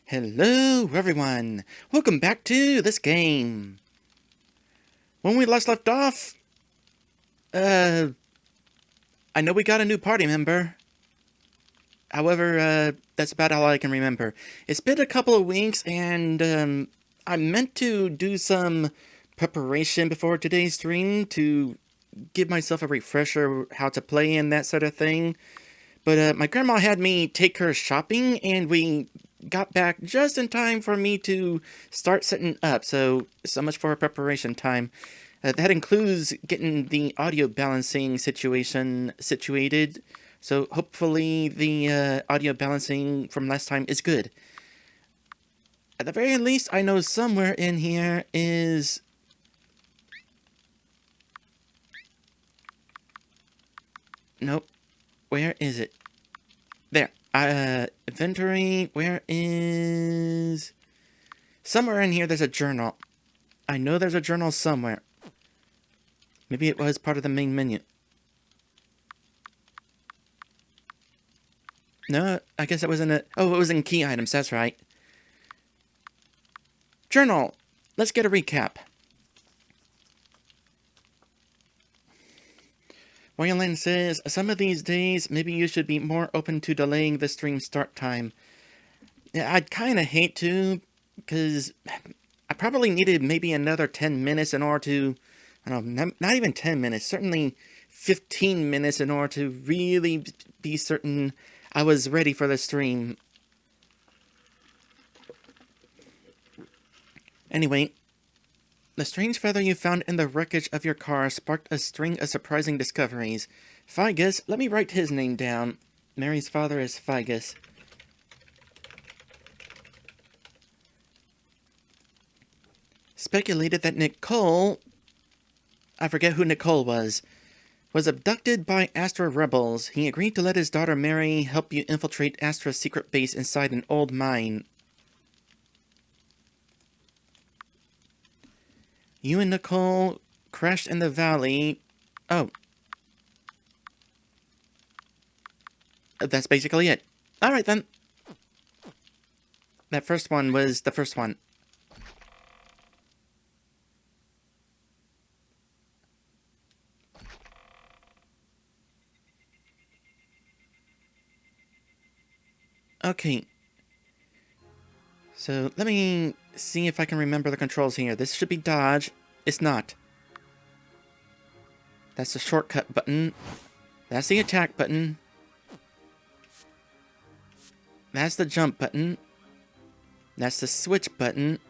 Hello everyone! Welcome back to this game! When we last left off, I know we got a new party member. However, that's about all I can remember. It's been a couple of weeks and, I meant to do some preparation before today's stream to give myself a refresher how to play and that sort of thing. But, my grandma had me take her shopping and we got back just in time for me to start setting up, so much for preparation time. That includes getting the audio balancing situation situated, so hopefully the audio balancing from last time is good. At the very least, I know somewhere in here is... Nope. Where is it? There. Inventory, where is... Somewhere in here there's a journal. I know there's a journal somewhere. Maybe it was part of the main menu. No, I guess it wasn't it was in key items, that's right. Journal! Let's get a recap. Wayland says, some of these days, maybe you should be more open to delaying the stream start time. Yeah, I'd kinda hate to, because I probably needed maybe another 10 minutes in order to, I don't know, not even 10 minutes, certainly 15 minutes in order to really be certain I was ready for the stream. Anyway, the strange feather you found in the wreckage of your car sparked a string of surprising discoveries. Figus, let me write his name down. Mary's father is Figus. Speculated that Nicole... I forget who Nicole was abducted by Astra rebels. He agreed to let his daughter Mary help you infiltrate Astra's secret base inside an old mine. You and Nicole crashed in the valley. Oh. That's basically it. Alright then. That first one was the first one. Okay. So, let me see if I can remember the controls here. This should be dodge. It's not. That's the shortcut button. That's the attack button. That's the jump button. That's the switch button.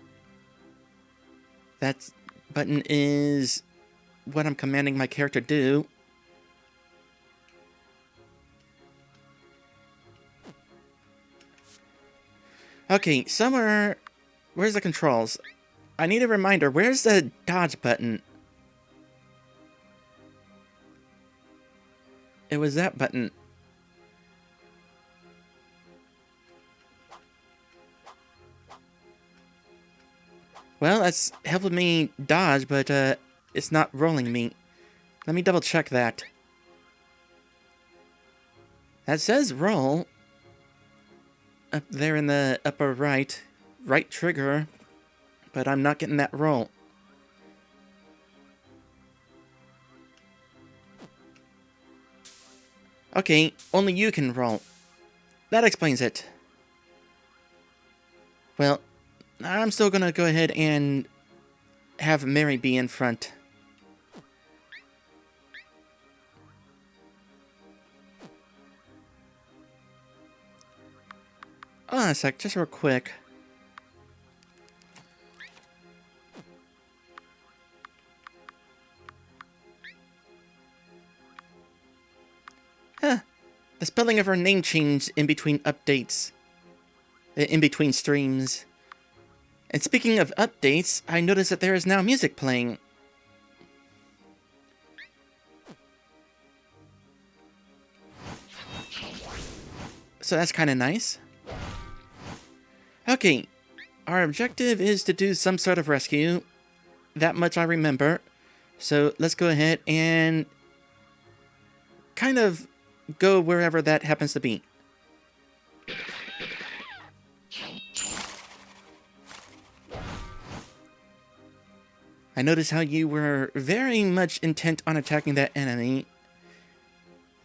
That button is what I'm commanding my character to do. Okay, somewhere... Where's the controls? I need a reminder. Where's the dodge button? It was that button. Well, that's helping me dodge, but it's not rolling me. Let me double check that. That says roll. Up there in the upper right trigger, but I'm not getting that roll. Okay, only you can roll. That explains it. Well, I'm still gonna go ahead and have Mary be in front. Hold on a sec, just real quick. Huh. The spelling of her name changed in between updates. In between streams. And speaking of updates, I noticed that there is now music playing. So that's kind of nice. Okay, our objective is to do some sort of rescue. That much I remember. So let's go ahead and kind of go wherever that happens to be. I noticed how you were very much intent on attacking that enemy.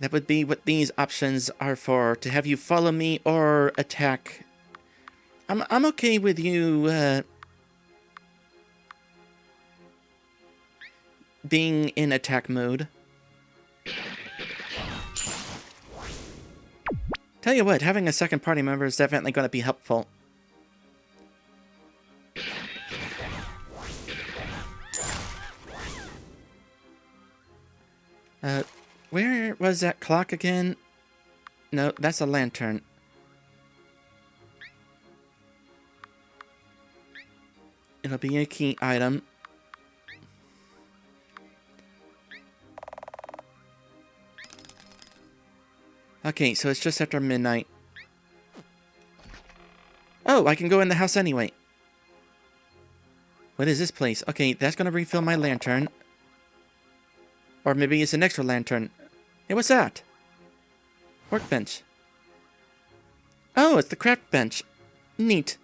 That would be what these options are for, to have you follow me or attack. I'm okay with you being in attack mode. Tell you what, having a second party member is definitely going to be helpful. Where was that clock again? No, that's a lantern. It'll be a key item. Okay, so it's just after midnight. Oh, I can go in the house anyway. What is this place? Okay, that's gonna refill my lantern. Or maybe it's an extra lantern. Hey, what's that? Workbench. Oh, it's the craft bench. Neat.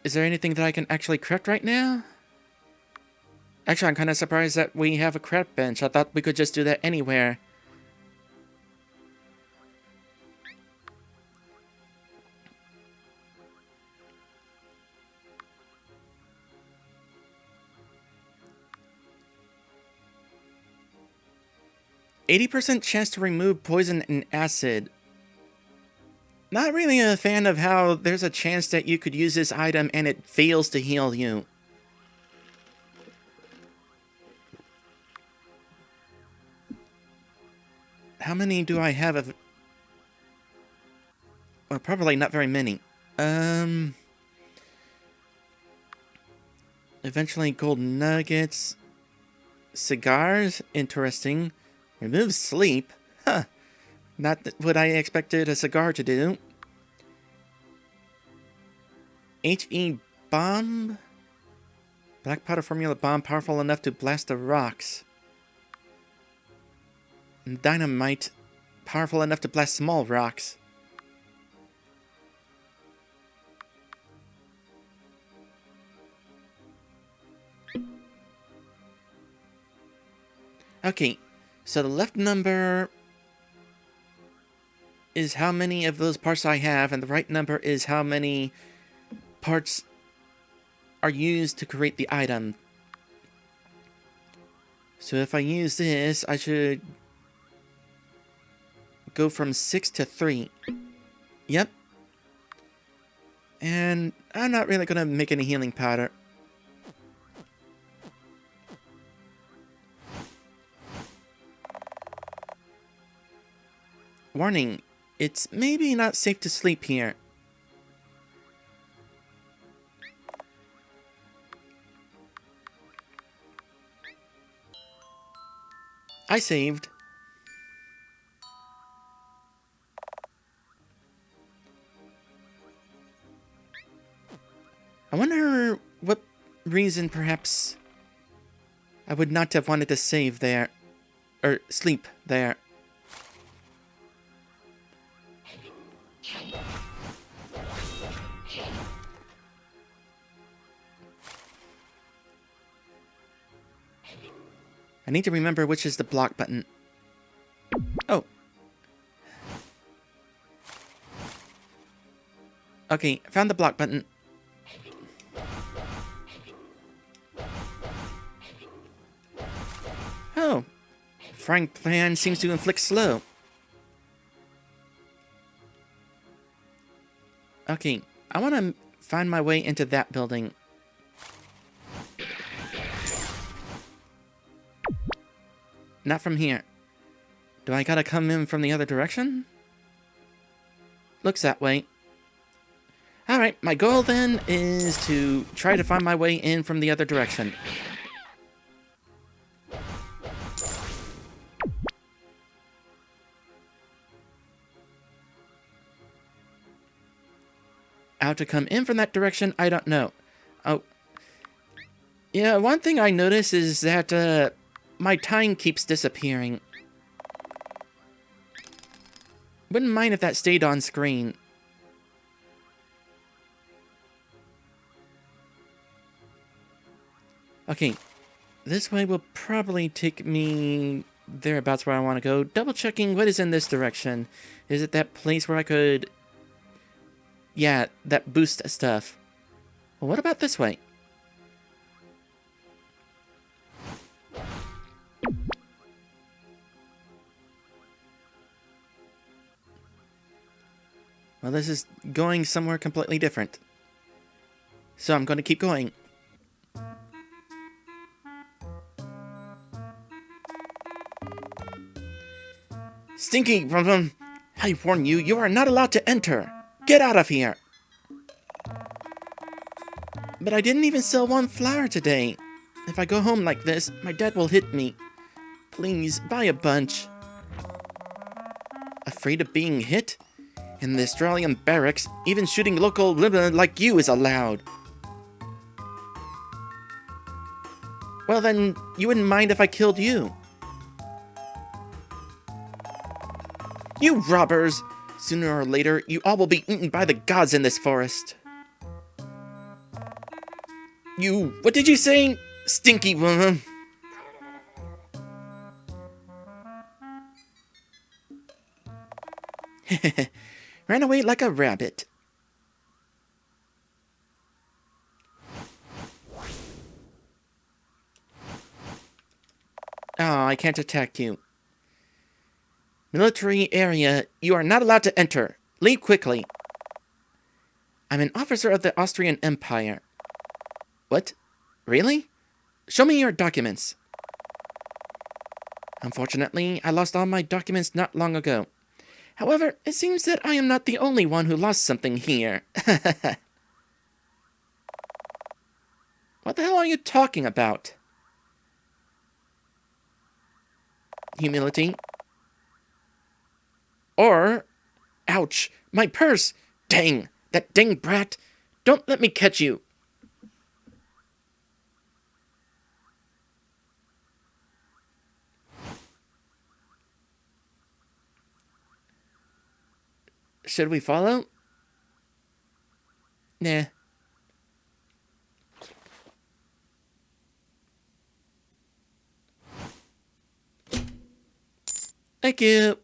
Is there anything that I can actually craft right now? Actually, I'm kind of surprised that we have a craft bench. I thought we could just do that anywhere. %80 chance to remove poison and acid. Not really a fan of how there's a chance that you could use this item and it fails to heal you. How many do I have of... Well, probably not very many. Eventually gold nuggets. Cigars? Interesting. Remove sleep? Huh. Not what I expected a cigar to do. HE bomb? Black powder formula bomb powerful enough to blast the rocks. And dynamite powerful enough to blast small rocks. Okay, so the left number is how many of those parts I have, and the right number is how many parts are used to create the item. So if I use this, I should go from 6 to 3. Yep. And I'm not really going to make any healing powder. Warning, it's maybe not safe to sleep here. I saved. I wonder what reason perhaps I would not have wanted to save there. Or sleep there. I need to remember which is the block button. Oh. Okay, found the block button. Oh. Frying pan seems to inflict slow. Okay, I want to find my way into that building. Not from here. Do I gotta come in from the other direction? Looks that way. Alright, my goal then is to try to find my way in from the other direction. How to come in from that direction, I don't know. Oh. Yeah, one thing I notice is that, my time keeps disappearing. Wouldn't mind if that stayed on screen. Okay, this way will probably take me thereabouts where I want to go. Double checking what is in this direction. Is it that place where I could... Yeah, that boost stuff. Well, what about this way? Well, this is going somewhere completely different. So I'm going to keep going. Stinky Rum! I warn you, you are not allowed to enter! Get out of here! But I didn't even sell one flower today. If I go home like this, my dad will hit me. Please, buy a bunch. Afraid of being hit? In the Australian barracks, even shooting local like you is allowed. Well then, you wouldn't mind if I killed you. You robbers! Sooner or later, you all will be eaten by the gods in this forest. You... What did you say? Stinky woman. Ran away like a rabbit. Oh, I can't attack you. Military area, you are not allowed to enter. Leave quickly. I'm an officer of the Austrian Empire. What? Really? Show me your documents. Unfortunately, I lost all my documents not long ago. However, it seems that I am not the only one who lost something here. What the hell are you talking about? Humility. Or... Ouch! My purse! Dang! That dang brat! Don't let me catch you! Should we follow? Nah. Thank you.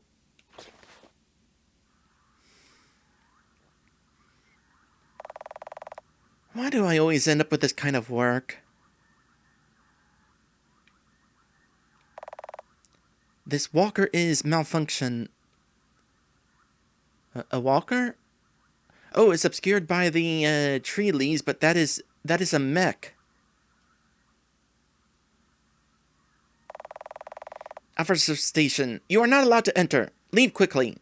Why do I always end up with this kind of work? This walker is malfunction. A walker? Oh, it's obscured by the tree leaves, but that is a mech. Officer station, you are not allowed to enter. Leave quickly.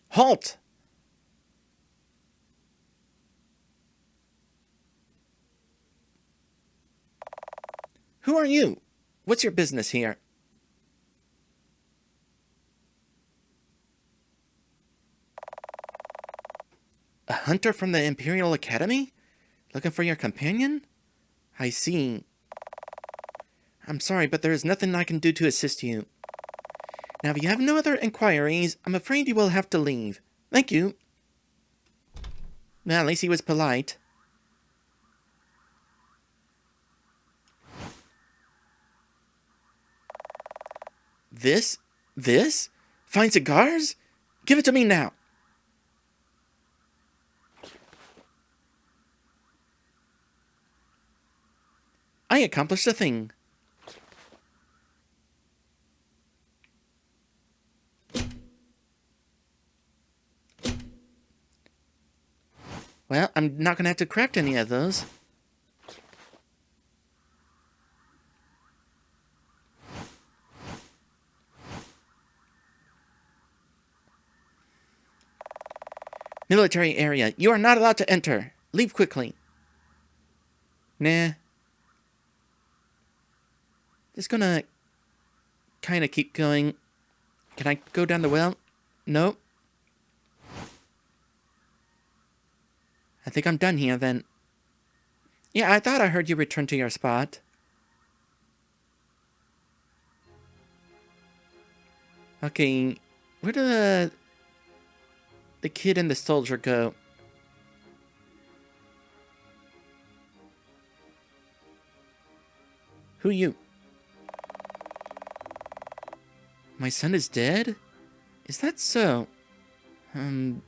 Halt! Who are you? What's your business here? A hunter from the Imperial Academy? Looking for your companion? I see. I'm sorry, but there is nothing I can do to assist you. Now, if you have no other inquiries, I'm afraid you will have to leave. Thank you. Well, at least he was polite. This? This? Fine cigars? Give it to me now. I accomplished a thing. Well, I'm not going to have to craft any of those. Military area. You are not allowed to enter. Leave quickly. Nah. Just gonna kind of keep going. Can I go down the well? Nope. I think I'm done here then. Yeah, I thought I heard you return to your spot. Okay, where did the kid and the soldier go? Who you? My son is dead? Is that so? Why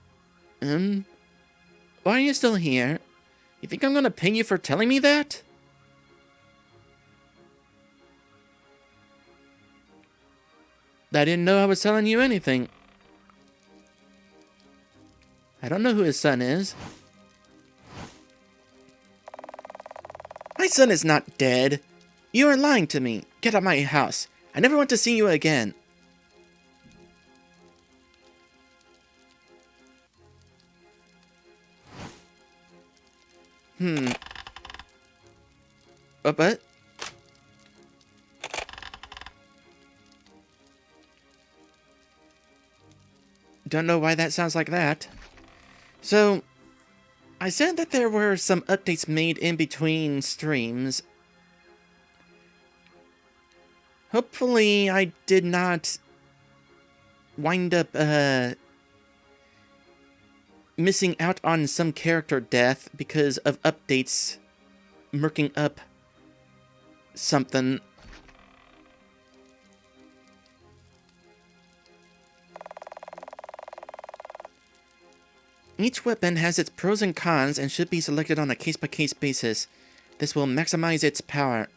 are you still here? You think I'm gonna pay you for telling me that? I didn't know I was telling you anything. I don't know who his son is. My son is not dead. You are lying to me. Get out of my house. I never want to see you again. But? Don't know why that sounds like that. So, I said that there were some updates made in between streams. Hopefully, I did not wind up, missing out on some character death because of updates murking up something. Each weapon has its pros and cons and should be selected on a case-by-case basis. This will maximize its power.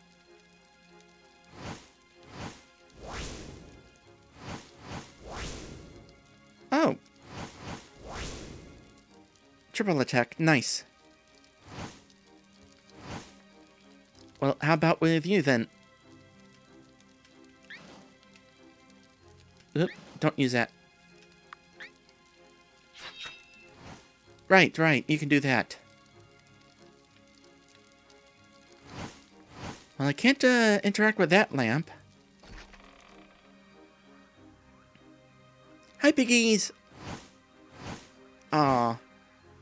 Oh. Triple attack, nice. Well, how about with you then? Oop, don't use that. Right, you can do that. Well, I can't interact with that lamp. Hi, piggies! Aw,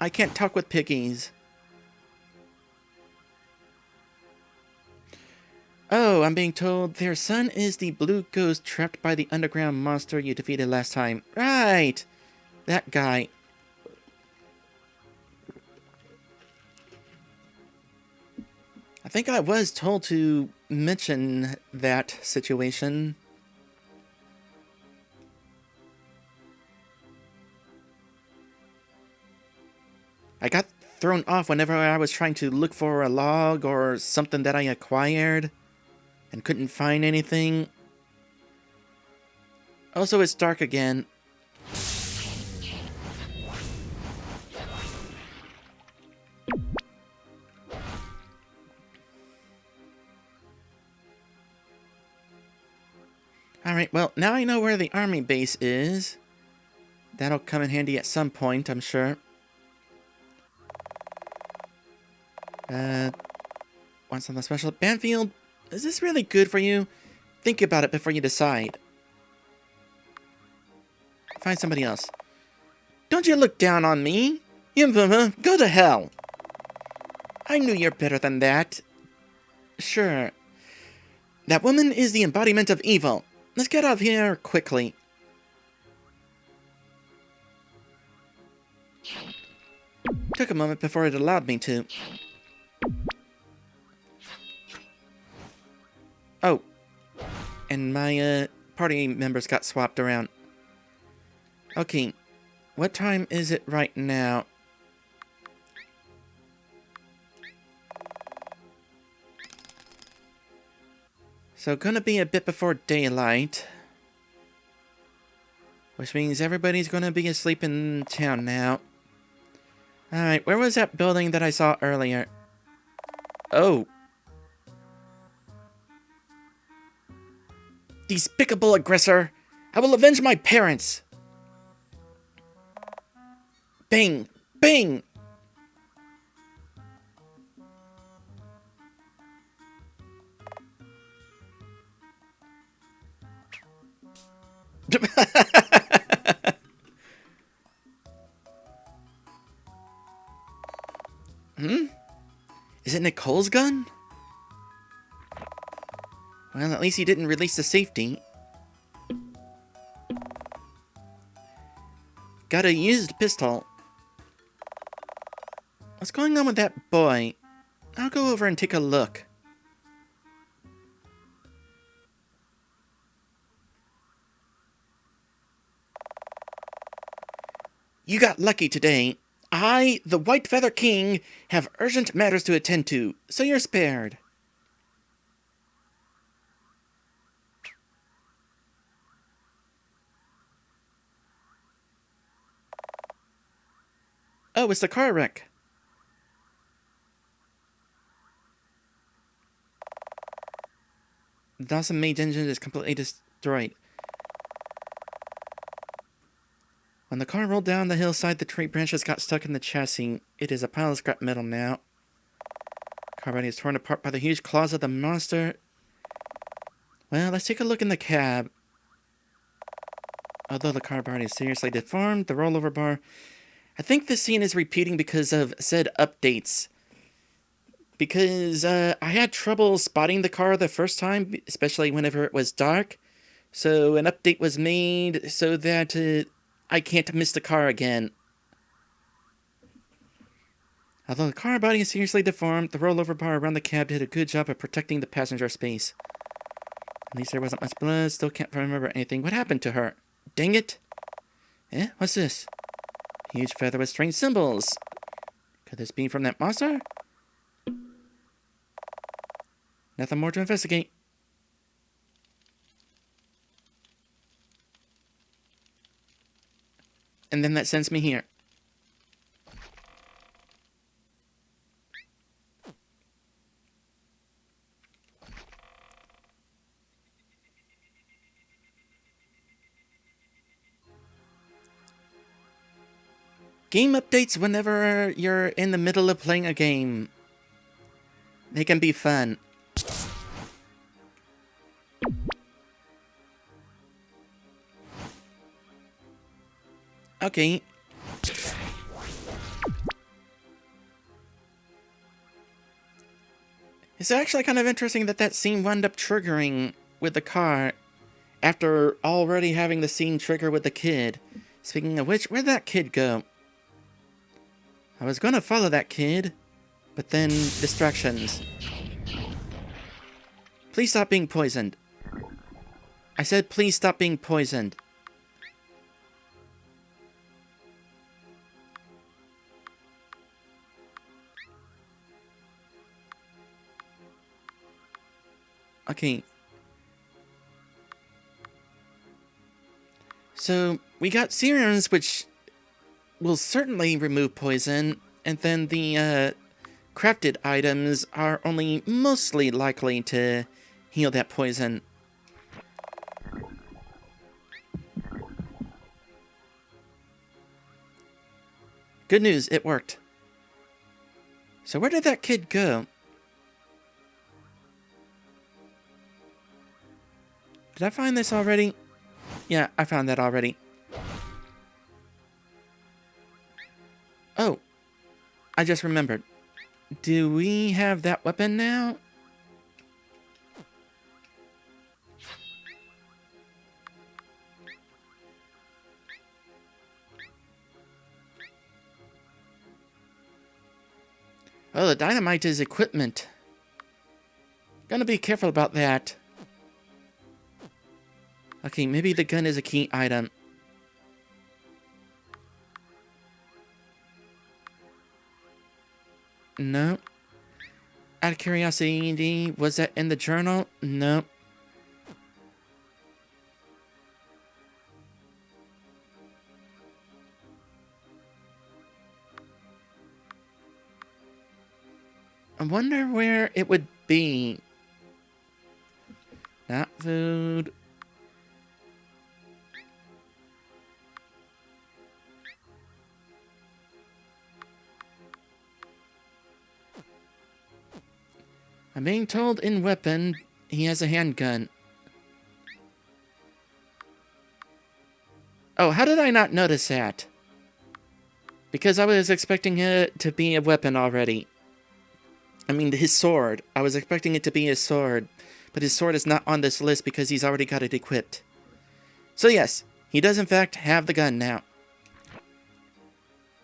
I can't talk with piggies. Oh, I'm being told their son is the blue ghost trapped by the underground monster you defeated last time. Right! That guy. I think I was told to mention that situation. I got thrown off whenever I was trying to look for a log or something that I acquired and couldn't find anything. Also, it's dark again. Alright, well, now I know where the army base is. That'll come in handy at some point, I'm sure. Want something special? Banfield, is this really good for you? Think about it before you decide. Find somebody else. Don't you look down on me. Go to hell. I knew you're better than that. Sure. That woman is the embodiment of evil. Let's get out of here quickly. Took a moment before it allowed me to. Oh. And my, party members got swapped around. Okay. What time is it right now? So, gonna be a bit before daylight. Which means everybody's gonna be asleep in town now. Alright, where was that building that I saw earlier? Oh. Despicable aggressor! I will avenge my parents! Bang! Bang! Is it Nicole's gun? Well, at least he didn't release the safety. Got a used pistol. What's going on with that boy? I'll go over and take a look. You got lucky today. I, the White Feather King, have urgent matters to attend to, so you're spared. Oh, it's the car wreck. The Dawson Maid's engine is completely destroyed. When the car rolled down the hillside, the tree branches got stuck in the chassis. It is a pile of scrap metal now. Car body is torn apart by the huge claws of the monster. Well, let's take a look in the cab. Although the car body is seriously deformed, the rollover bar... I think this scene is repeating because of said updates. Because I had trouble spotting the car the first time, especially whenever it was dark. So an update was made so that I can't miss the car again. Although the car body is seriously deformed, the rollover bar around the cab did a good job of protecting the passenger space. At least there wasn't much blood. Still can't remember anything. What happened to her? Dang it! Eh? What's this? Huge feather with strange symbols. Could this be from that monster? Nothing more to investigate. And then that sends me here. Game updates whenever you're in the middle of playing a game. They can be fun. Okay. It's actually kind of interesting that that scene wound up triggering with the car after already having the scene trigger with the kid. Speaking of which, where'd that kid go? I was gonna follow that kid, but then distractions. Please stop being poisoned. I said please stop being poisoned. Okay. So, we got serums, which will certainly remove poison, and then the crafted items are only mostly likely to heal that poison. Good news, it worked. So where did that kid go? Did I find this already? Yeah, I found that already. Oh, I just remembered. Do we have that weapon now? Oh, the dynamite is equipment. Gonna be careful about that. Okay, maybe the gun is a key item. No. Out of curiosity, was that in the journal? No. I wonder where it would be. Not food. I'm being told in weapon he has a handgun. Oh, how did I not notice that? Because I was expecting it to be a weapon already. I mean, his sword. I was expecting it to be his sword. But his sword is not on this list because he's already got it equipped. So yes, he does in fact have the gun now.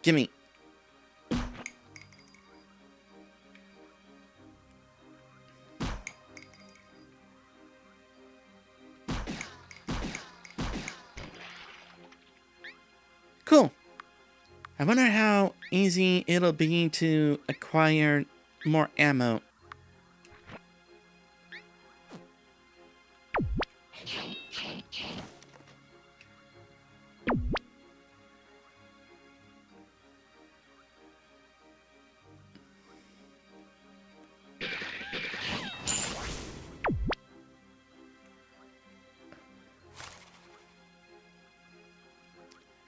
Gimme. Cool. I wonder how easy it'll be to acquire more ammo.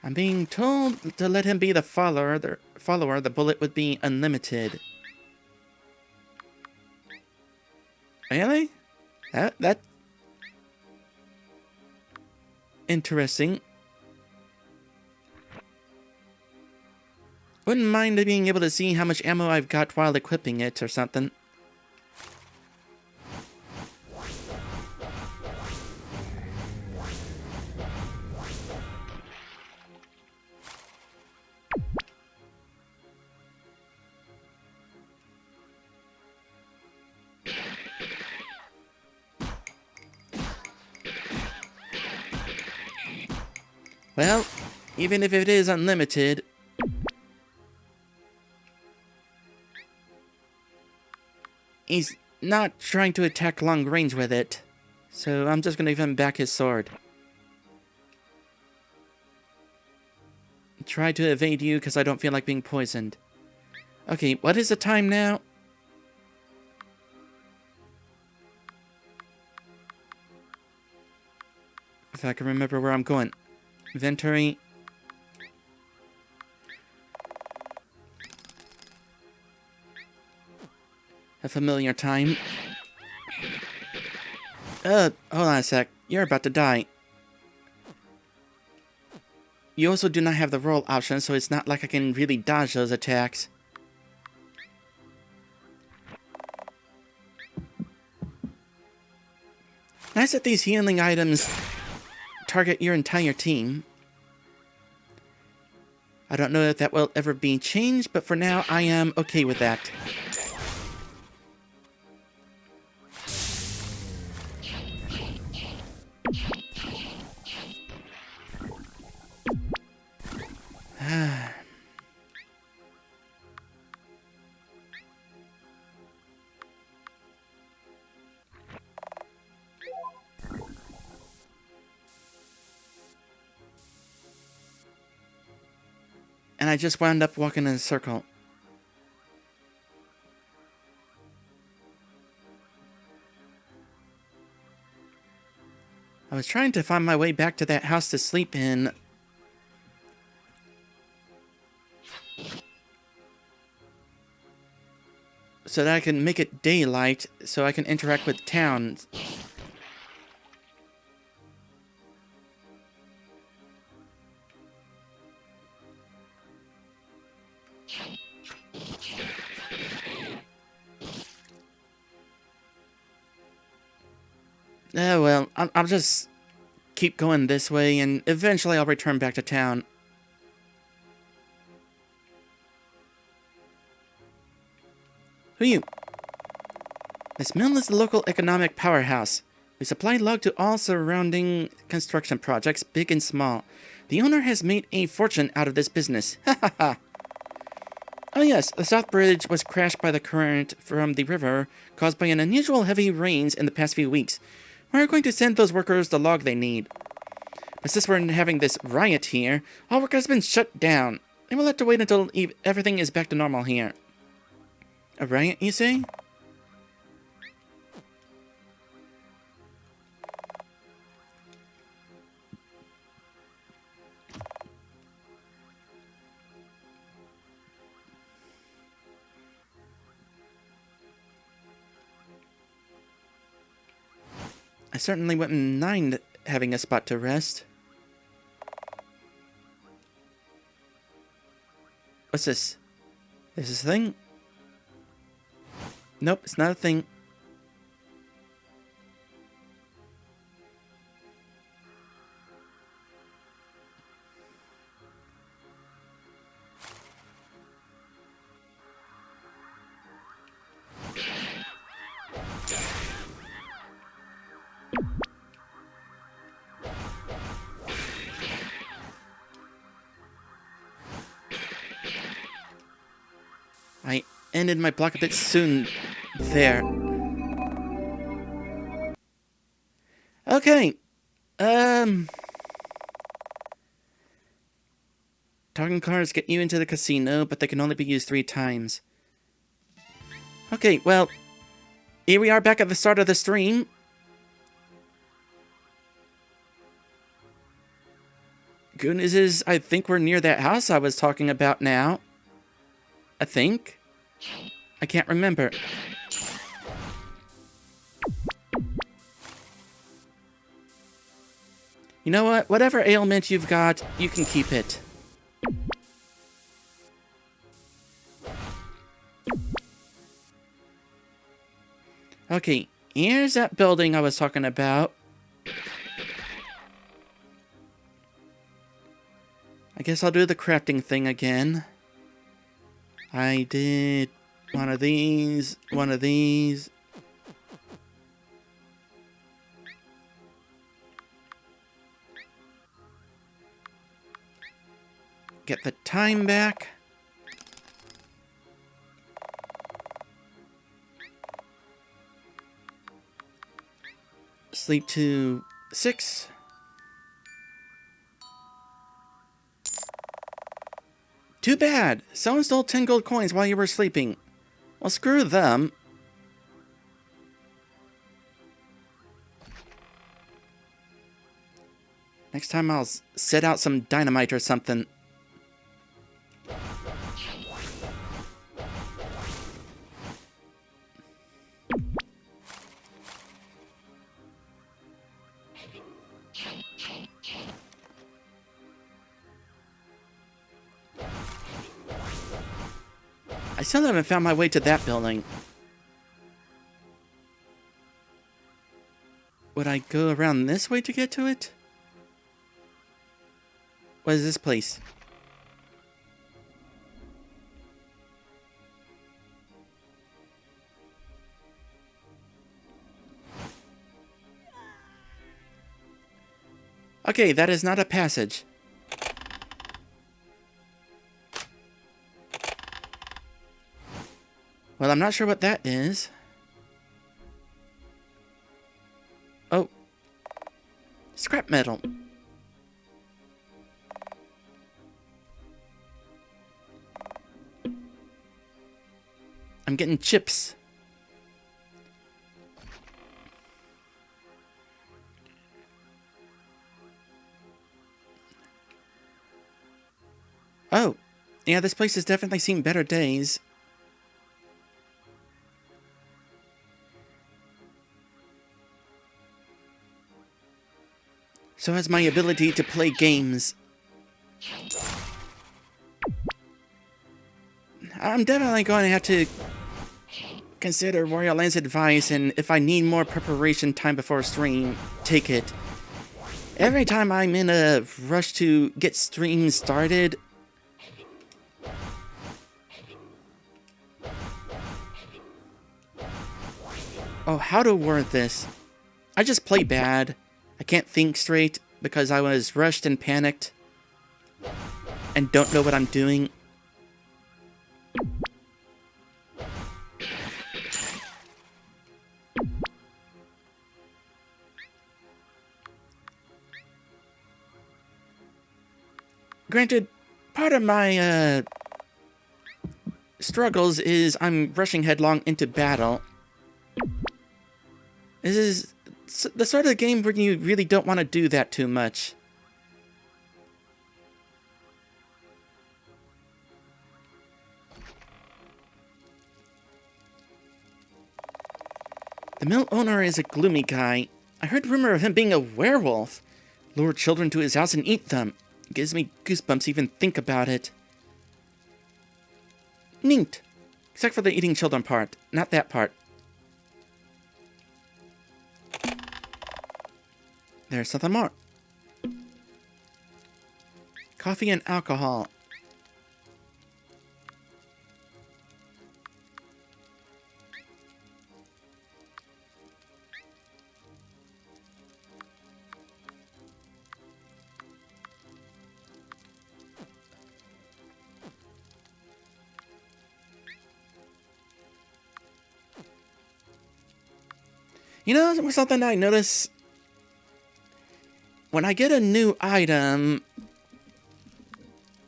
I'm being told to let him be the follower. The bullet would be unlimited. Really? That interesting. Wouldn't mind being able to see how much ammo I've got while equipping it or something. Well, even if it is unlimited, he's not trying to attack long range with it. So I'm just gonna give him back his sword. Try to evade you because I don't feel like being poisoned. Okay, what is the time now? If I can remember where I'm going. Inventory. A familiar time. Hold on a sec. You're about to die. You also do not have the roll option, so it's not like I can really dodge those attacks. Nice that these healing items target your entire team. I don't know if that will ever be changed, but for now, I am okay with that. And I just wound up walking in a circle. I was trying to find my way back to that house to sleep in. So that I can make it daylight, so I can interact with town. Well, I'll just keep going this way, and eventually I'll return back to town. Who you? This mill is the local economic powerhouse. We supply log to all surrounding construction projects, big and small. The owner has made a fortune out of this business. Ha ha ha. Oh yes, the South Bridge was crashed by the current from the river caused by an unusual heavy rains in the past few weeks. We're going to send those workers the log they need. But since we're having this riot here, all work has been shut down. And we'll have to wait until everything is back to normal here. A riot, you say? I certainly wouldn't mind having a spot to rest. What's this? Is this a thing? Nope, it's not a thing. ended my block a bit soon there. Okay. Talking cards get you into the casino, but they can only be used 3 times. Okay, well, here we are back at the start of the stream. Good news is, I think we're near that house I was talking about now. I think. I can't remember. You know what? Whatever ailment you've got, you can keep it. Okay, here's that building I was talking about. I guess I'll do the crafting thing again. I did one of these, one of these. Get the time back. Sleep to 6. Too bad. Someone stole 10 gold coins while you were sleeping. Well, screw them. Next time I'll set out some dynamite or something. I still haven't found my way to that building. Would I go around this way to get to it? What is this place? Okay, that is not a passage. Well, I'm not sure what that is. Oh. Scrap metal. I'm getting chips. Oh. Yeah, this place has definitely seen better days. So has my ability to play games. I'm definitely going to have to consider Royal Land's advice, and if I need more preparation time before stream, take it. Every time I'm in a rush to get stream started, oh, how to word this? I just play bad. I can't think straight because I was rushed and panicked and don't know what I'm doing. Granted, part of my struggles is I'm rushing headlong into battle. This is the sort of game where you really don't want to do that too much. The mill owner is a gloomy guy. I heard rumor of him being a werewolf. Lure children to his house and eat them. It gives me goosebumps to even think about it. Neat. Except for the eating children part. Not that part. There's something more. Coffee and alcohol. You know, something I notice when I get a new item,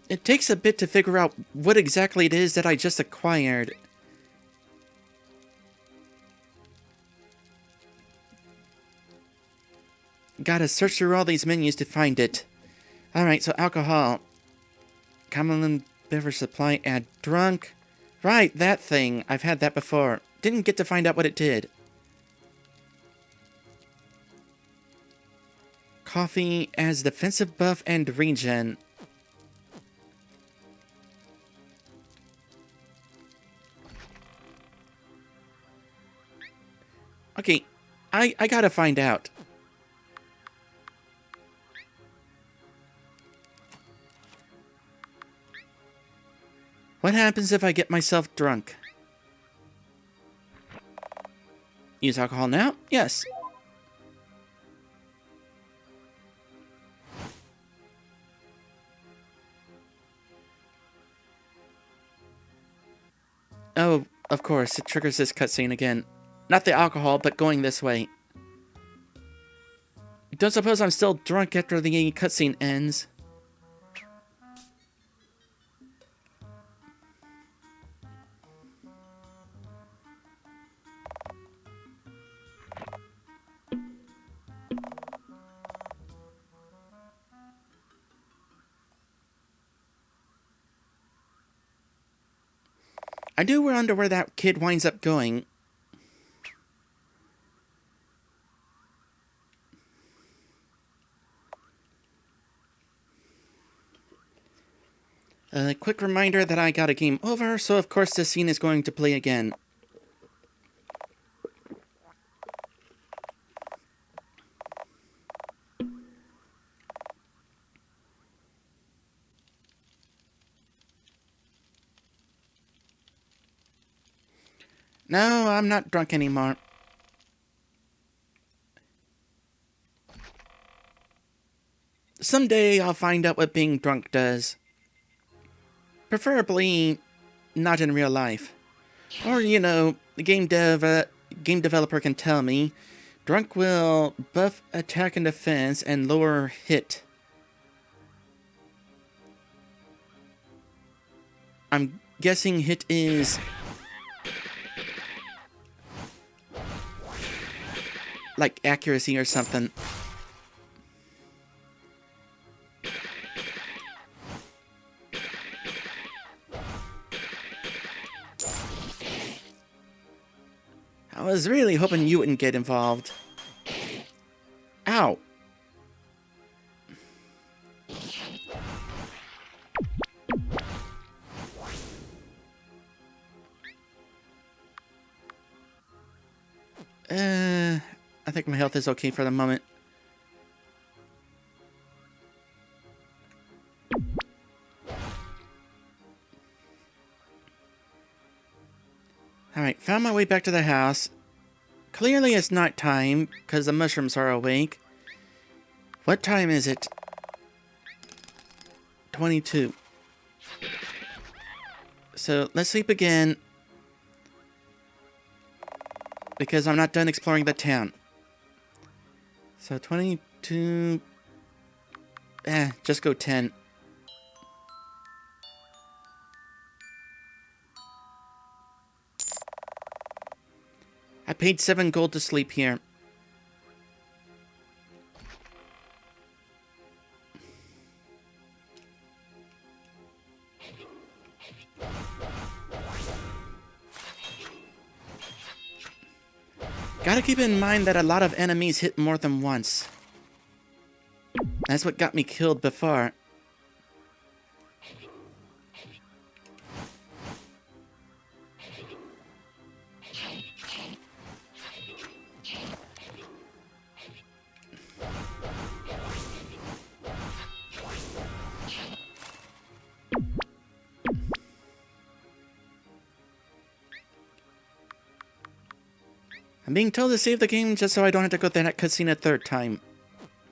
it takes a bit to figure out what exactly it is that I just acquired. Gotta search through all these menus to find it. Alright, so alcohol. Common beverage supply, add drunk. Right, that thing. I've had that before. Didn't get to find out what it did. Coffee as defensive buff and regen. Okay, I gotta find out. What happens if I get myself drunk? Use alcohol now? Yes. Oh, of course, it triggers this cutscene again. Not the alcohol, but going this way. Don't suppose I'm still drunk after the cutscene ends. I do wonder where that kid winds up going. A quick reminder that I got a game over, so of course this scene is going to play again. No, I'm not drunk anymore. Someday I'll find out what being drunk does. Preferably not in real life. Or, you know, the game developer can tell me, drunk will buff attack and defense and lower hit. I'm guessing hit is like accuracy or something. I was really hoping you wouldn't get involved. Ow. I think my health is okay for the moment. Alright, found my way back to the house. Clearly it's night time, because the mushrooms are awake. What time is it? 22. So, let's sleep again. Because I'm not done exploring the town. So, 22... just go 10. I paid 7 gold to sleep here. Gotta keep in mind that a lot of enemies hit more than once. That's what got me killed before. I'm being told to save the game just so I don't have to go through that cutscene a third time.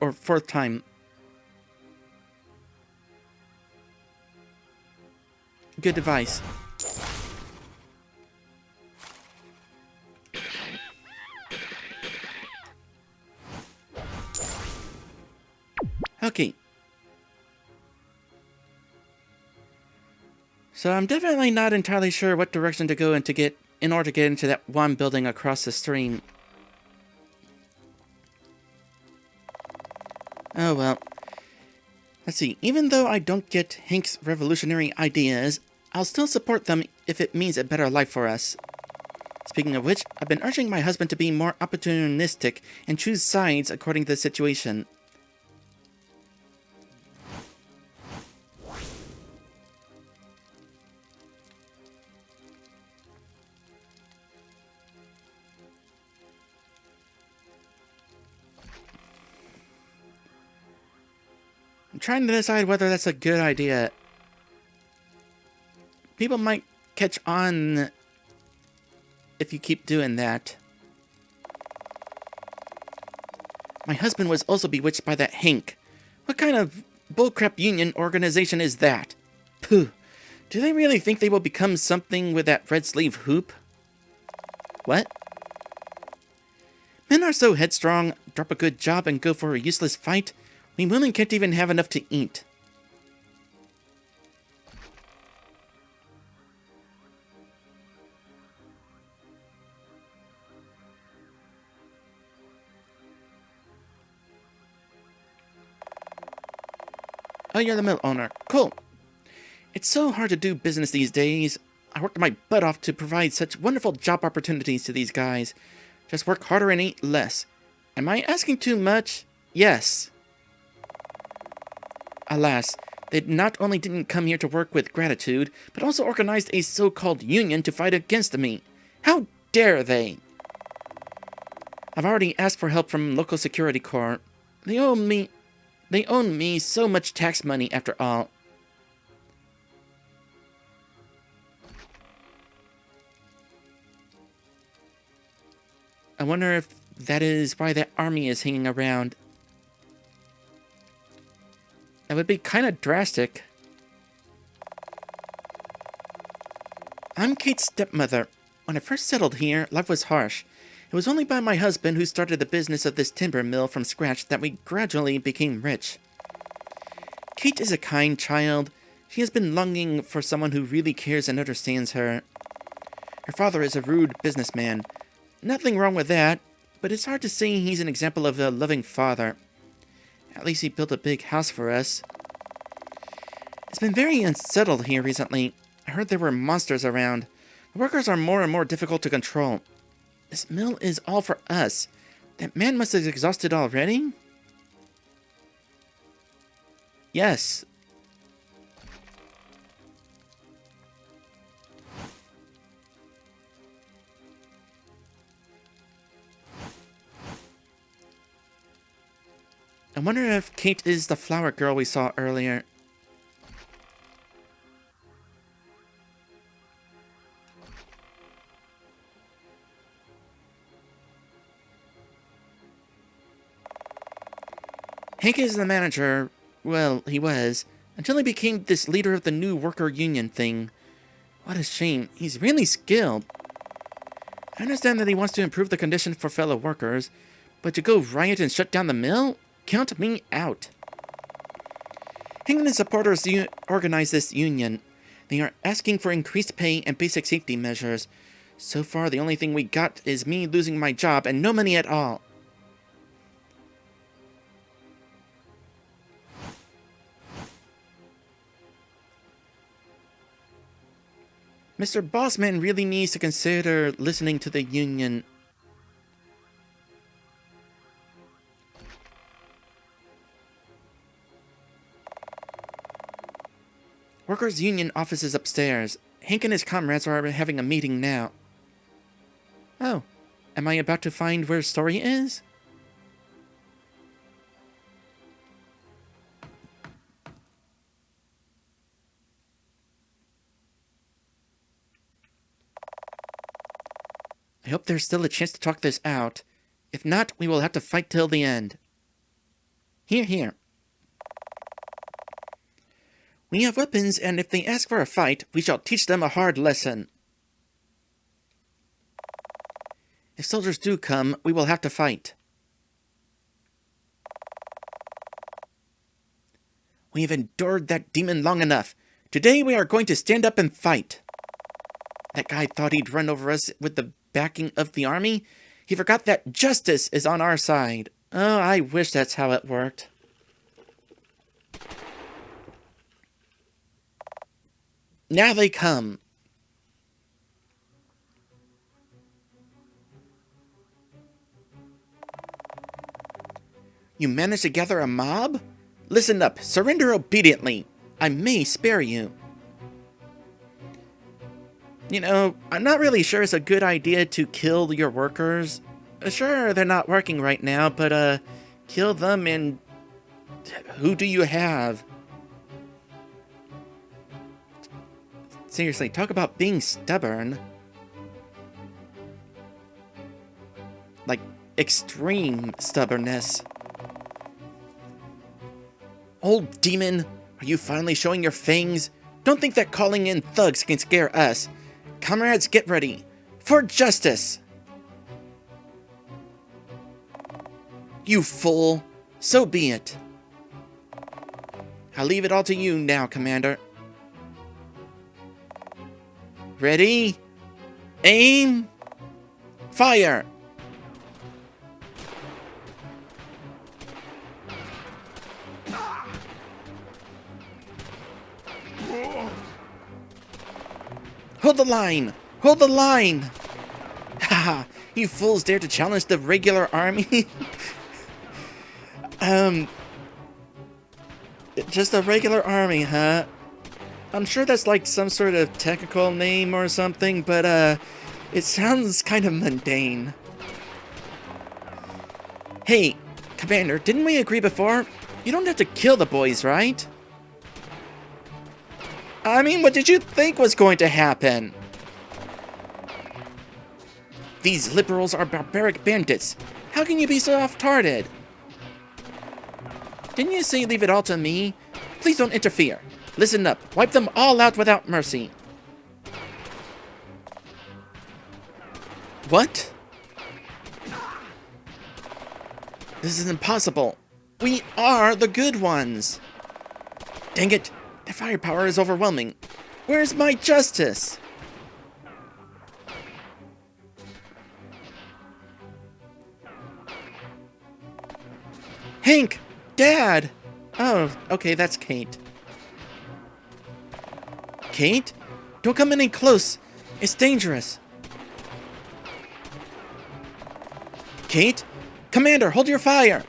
Or fourth time. Good advice. So I'm definitely not entirely sure what direction to go in order to get into that one building across the stream. Oh well. Let's see, even though I don't get Hank's revolutionary ideas, I'll still support them if it means a better life for us. Speaking of which, I've been urging my husband to be more opportunistic and choose sides according to the situation. I'm trying to decide whether that's a good idea. People might catch on if you keep doing that. My husband was also bewitched by that Hank. What kind of bullcrap union organization is that? Pooh. Do they really think they will become something with that red sleeve hoop? What? Men are so headstrong, drop a good job and go for a useless fight. We women can't even have enough to eat. Oh, you're the mill owner. Cool. It's so hard to do business these days. I worked my butt off to provide such wonderful job opportunities to these guys. Just work harder and eat less. Am I asking too much? Yes. Alas, they not only didn't come here to work with gratitude, but also organized a so-called union to fight against me. How dare they? I've already asked for help from local security corps. They owe me so much tax money after all. I wonder if that is why that army is hanging around. That would be kind of drastic. I'm Kate's stepmother. When I first settled here, life was harsh. It was only by my husband, who started the business of this timber mill from scratch, that we gradually became rich. Kate is a kind child. She has been longing for someone who really cares and understands her. Her father is a rude businessman. Nothing wrong with that, but it's hard to say he's an example of a loving father. At least he built a big house for us. It's been very unsettled here recently. I heard there were monsters around. The workers are more and more difficult to control. This mill is all for us. That man must have exhausted already? Yes. I wonder if Kate is the flower girl we saw earlier. Hank is the manager. Well, he was, until he became this leader of the new worker union thing. What a shame. He's really skilled. I understand that he wants to improve the conditions for fellow workers, but to go riot and shut down the mill? Count me out. Hank and his supporters organize this union. They are asking for increased pay and basic safety measures. So far, the only thing we got is me losing my job and no money at all. Mr. Bossman really needs to consider listening to the union. Workers' union office is upstairs. Hank and his comrades are having a meeting now. Oh, am I about to find where Story is? I hope there's still a chance to talk this out. If not, we will have to fight till the end. Here, here. We have weapons, and if they ask for a fight, we shall teach them a hard lesson. If soldiers do come, we will have to fight. We have endured that demon long enough. Today we are going to stand up and fight. That guy thought he'd run over us with the backing of the army. He forgot that justice is on our side. Oh, I wish that's how it worked. Now they come. You managed to gather a mob? Listen up, surrender obediently. I may spare you. You know, I'm not really sure it's a good idea to kill your workers. Sure, they're not working right now, but, kill them and... who do you have? Seriously, talk about being stubborn. Like, extreme stubbornness. Old demon, are you finally showing your fangs? Don't think that calling in thugs can scare us. Comrades, get ready. For justice! You fool. So be it. I'll leave it all to you now, Commander. Ready? Aim! Fire! Hold the line! Hold the line! Haha, you fools dare to challenge the regular army? Just a regular army, huh? I'm sure that's like some sort of technical name or something, but, it sounds kind of mundane. Hey, Commander, didn't we agree before? You don't have to kill the boys, right? I mean, what did you think was going to happen? These liberals are barbaric bandits. How can you be so soft-hearted? Didn't you say leave it all to me? Please don't interfere. Listen up. Wipe them all out without mercy. What? This is impossible. We are the good ones. Dang it. Their firepower is overwhelming. Where's my justice? Hank! Dad! Oh, okay, that's Kate. Kate? Don't come any close. It's dangerous. Kate? Commander, hold your fire!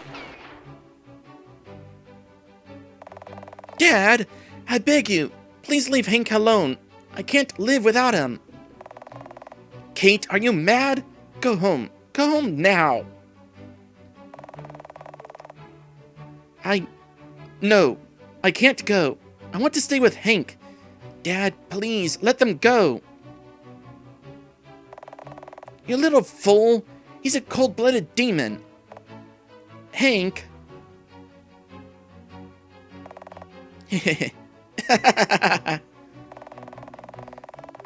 Dad! I beg you, please leave Hank alone. I can't live without him. Kate, are you mad? Go home. Go home now. No, I can't go. I want to stay with Hank. Dad, please, let them go. You little fool. He's a cold-blooded demon. Hank.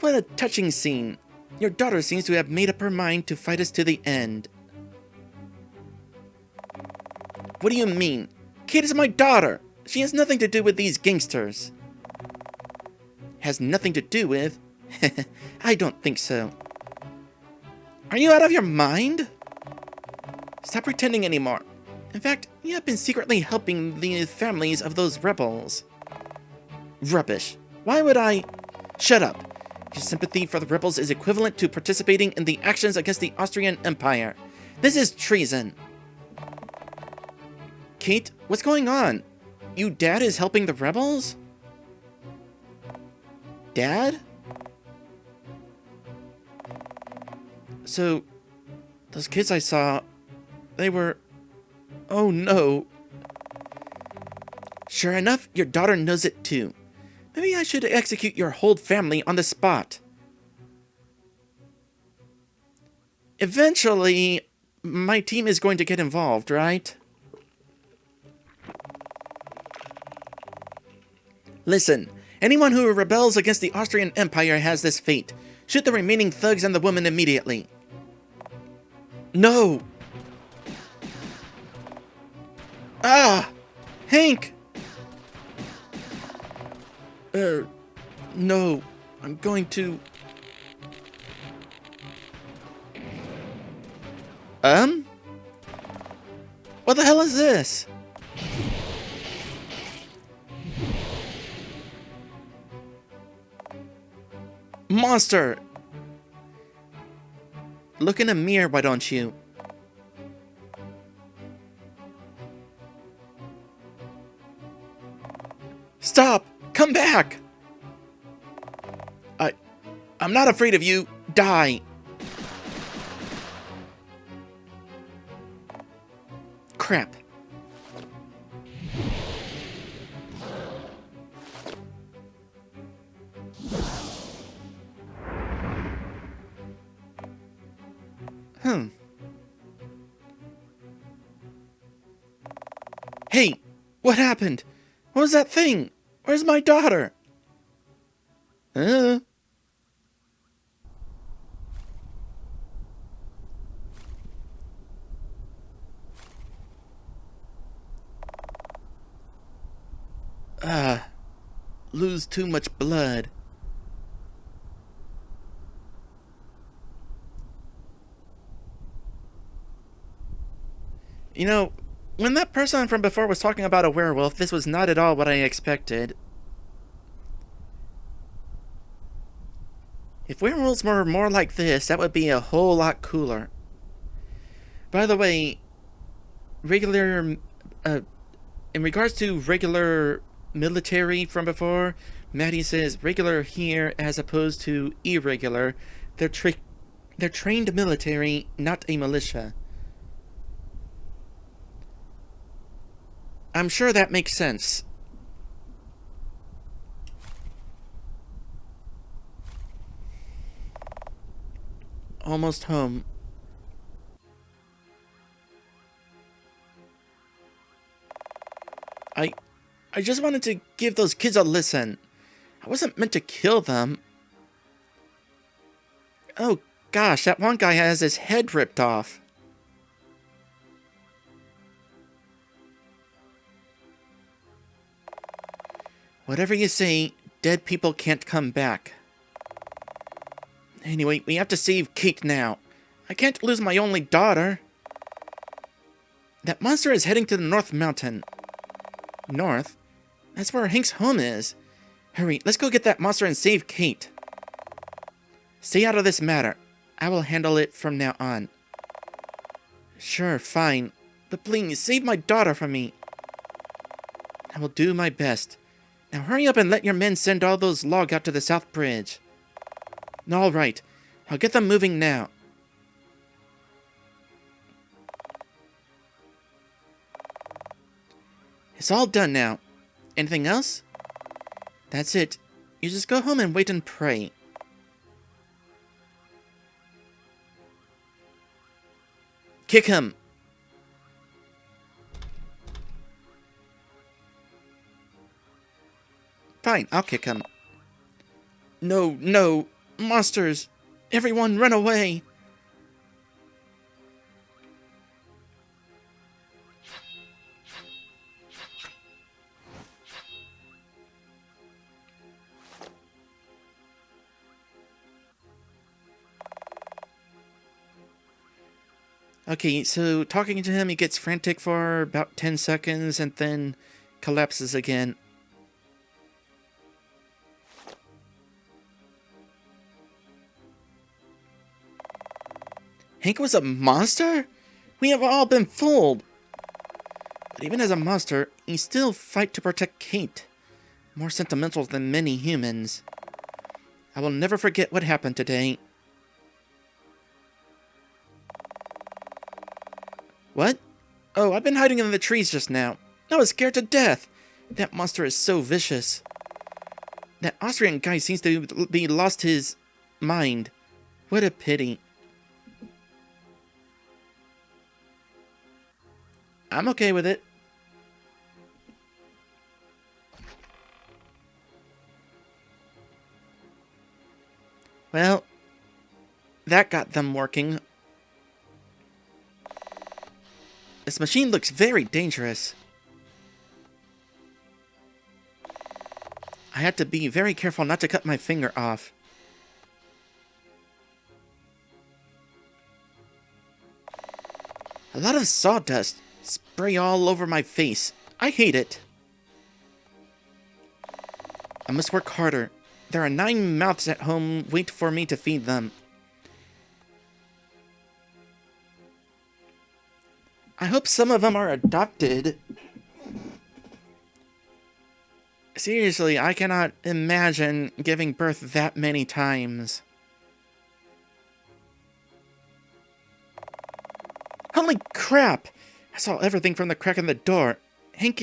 What a touching scene. Your daughter seems to have made up her mind to fight us to the end. What do you mean? Kate is my daughter. She has nothing to do with these gangsters. Has nothing to do with? I don't think so. Are you out of your mind? Stop pretending anymore. In fact, you have been secretly helping the families of those rebels. Rubbish. Why would I? Shut up. Your sympathy for the rebels is equivalent to participating in the actions against the Austrian Empire. This is treason. Kate, what's going on? You dad is helping the rebels? Dad? So, those kids I saw, they were... Oh no. Sure enough, your daughter knows it too. Maybe I should execute your whole family on the spot. Eventually, my team is going to get involved, right? Listen, anyone who rebels against the Austrian Empire has this fate. Shoot the remaining thugs and the woman immediately. No! Ah! Hank! No, I'm going to... What the hell is this? Monster! Look in a mirror, why don't you? Stop! Come back! I'm not afraid of you. Die! Crap. Hey, what happened? What was that thing? Where's my daughter? Lose too much blood. You know, when that person from before was talking about a werewolf, this was not at all what I expected. If werewolves were more like this, that would be a whole lot cooler. By the way, in regards to regular military from before, Maddie says regular here as opposed to irregular. They're trained military, not a militia. I'm sure that makes sense. Almost home. I just wanted to give those kids a listen. I wasn't meant to kill them. Oh gosh, that one guy has his head ripped off. Whatever you say, dead people can't come back. Anyway, we have to save Kate now. I can't lose my only daughter. That monster is heading to the North Mountain. North? That's where Hank's home is. Hurry, let's go get that monster and save Kate. Stay out of this matter. I will handle it from now on. Sure, fine. But please, save my daughter from me. I will do my best. Now hurry up and let your men send all those logs out to the South Bridge. All right. I'll get them moving now. It's all done now. Anything else? That's it. You just go home and wait and pray. Kick him! Fine, I'll kick him. No, no! Monsters! Everyone run away! Okay, so talking to him, he gets frantic for about 10 seconds and then collapses again. Hank was a monster? We have all been fooled! But even as a monster, he still fight to protect Kate. More sentimental than many humans. I will never forget what happened today. What? Oh, I've been hiding in the trees just now. I was scared to death. That monster is so vicious. That Austrian guy seems to be lost his mind. What a pity. I'm okay with it. Well, that got them working. This machine looks very dangerous. I had to be very careful not to cut my finger off. A lot of sawdust spray all over my face. I hate it. I must work harder. There are 9 mouths at home wait for me to feed them. I hope some of them are adopted. Seriously, I cannot imagine giving birth that many times. Holy crap! I saw everything from the crack in the door. Hank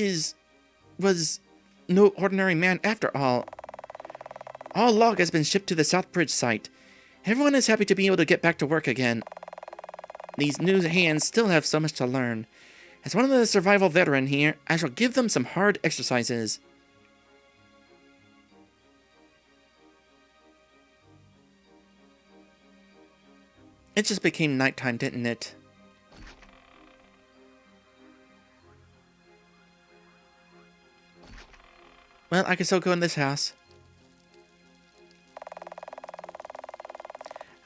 was no ordinary man after all. All log has been shipped to the Southbridge site. Everyone is happy to be able to get back to work again. These new hands still have so much to learn. As one of the survival veteran here, I shall give them some hard exercises. It just became nighttime, didn't it? Well, I can still go in this house.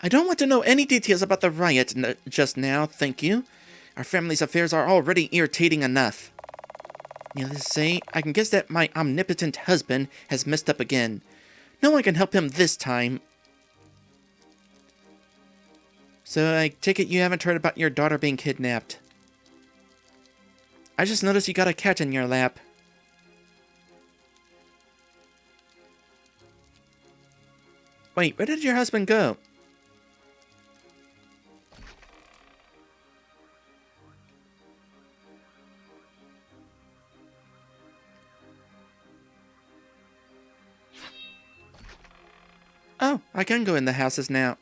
I don't want to know any details about the riot just now, thank you. Our family's affairs are already irritating enough. Needless to say, I can guess that my omnipotent husband has messed up again. No one can help him this time. So I take it you haven't heard about your daughter being kidnapped. I just noticed you got a cat in your lap. Wait, where did your husband go? Oh, I can go in the houses now.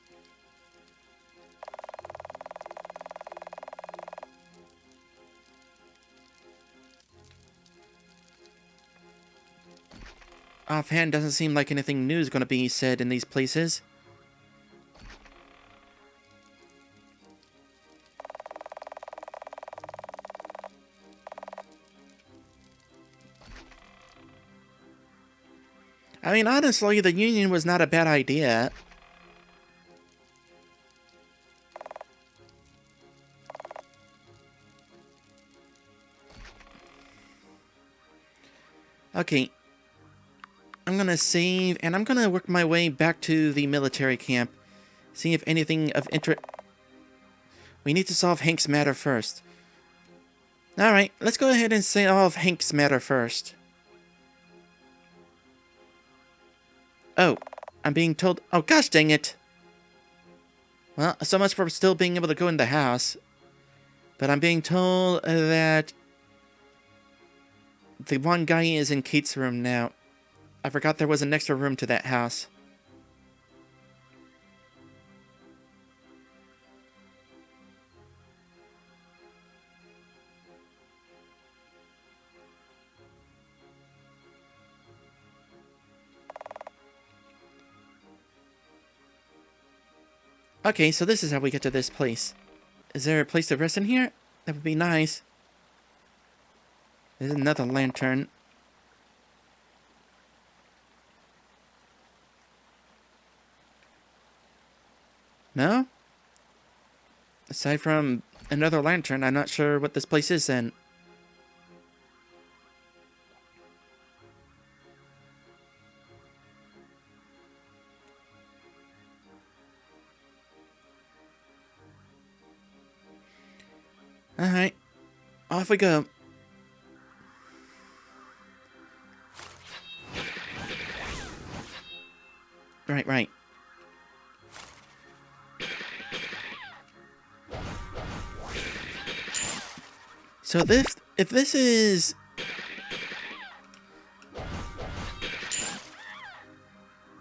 Offhand, doesn't seem like anything new is going to be said in these places. I mean, honestly, the union was not a bad idea. Okay. I'm gonna save, and I'm gonna work my way back to the military camp. See if anything of interest... We need to solve Hank's matter first. Alright, let's go ahead and solve Hank's matter first. Oh, I'm being told... Oh, gosh dang it! Well, so much for still being able to go in the house. But I'm being told that... the one guy is in Kate's room now. I forgot there was an extra room to that house. Okay, so this is how we get to this place. Is there a place to rest in here? That would be nice. There's another lantern. No? Aside from another lantern, I'm not sure what this place is then. Alright. Off we go. Right. So if this is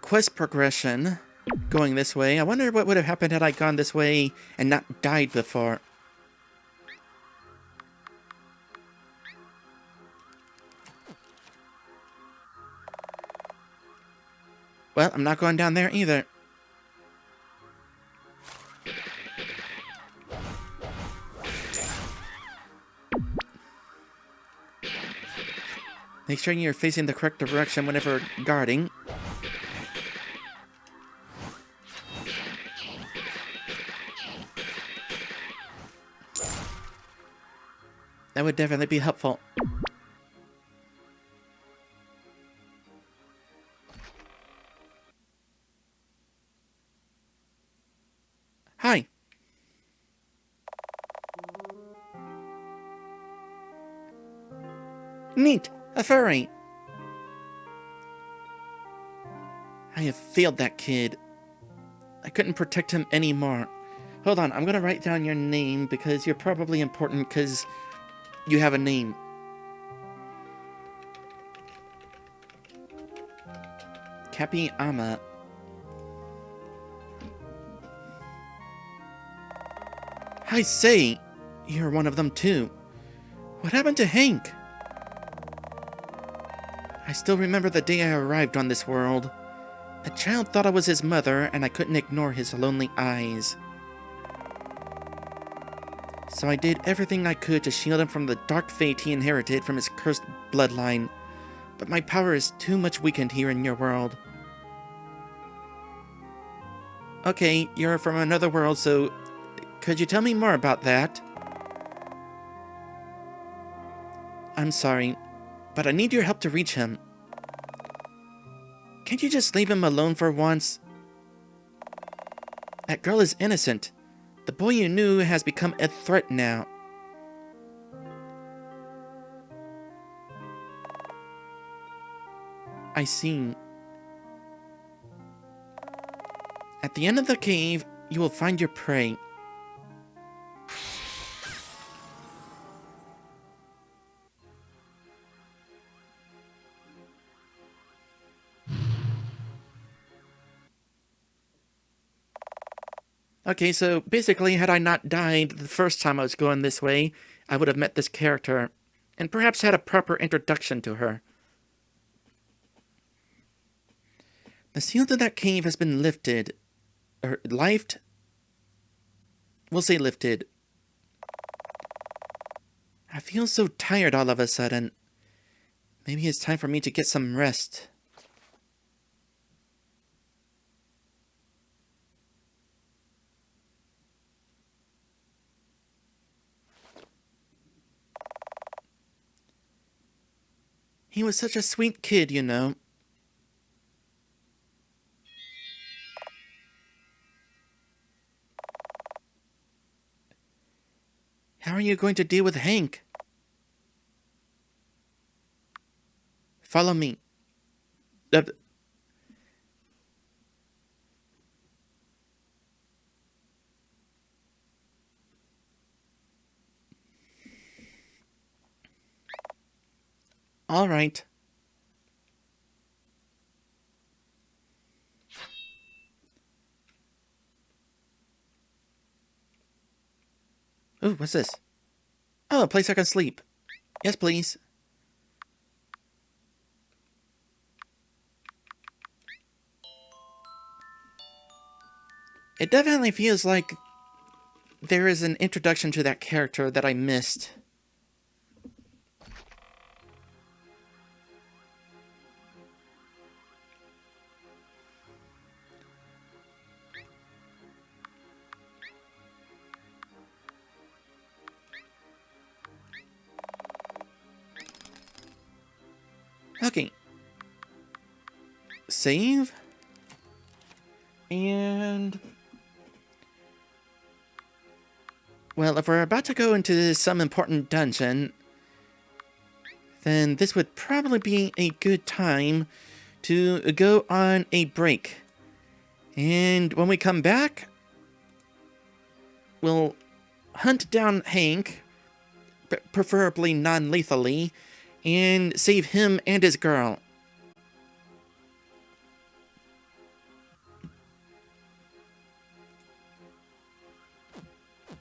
quest progression going this way, I wonder what would have happened had I gone this way and not died before. Well, I'm not going down there either. Make sure you're facing the correct direction whenever guarding. That would definitely be helpful. Hi. Neat! A furry! I have failed that kid. I couldn't protect him anymore. Hold on, I'm gonna write down your name because you're probably important because you have a name. Kapiyama. I say, you're one of them too. What happened to Hank? I still remember the day I arrived on this world. A child thought I was his mother, and I couldn't ignore his lonely eyes. So I did everything I could to shield him from the dark fate he inherited from his cursed bloodline. But my power is too much weakened here in your world. Okay, you're from another world, so could you tell me more about that? I'm sorry, but I need your help to reach him. Can't you just leave him alone for once? That girl is innocent. The boy you knew has become a threat now. I see. At the end of the cave, you will find your prey. Okay, so basically, had I not died the first time I was going this way, I would have met this character, and perhaps had a proper introduction to her. The seal to that cave has been lifted. Or, lifed? We'll say lifted. I feel so tired all of a sudden. Maybe it's time for me to get some rest. He was such a sweet kid, you know. How are you going to deal with Hank? Follow me. All right. Ooh, what's this? Oh, a place I can sleep. Yes, please. It definitely feels like there is an introduction to that character that I missed. Okay. Save. And... well, if we're about to go into some important dungeon, then this would probably be a good time to go on a break. And when we come back, we'll hunt down Hank, preferably non-lethally, and save him and his girl.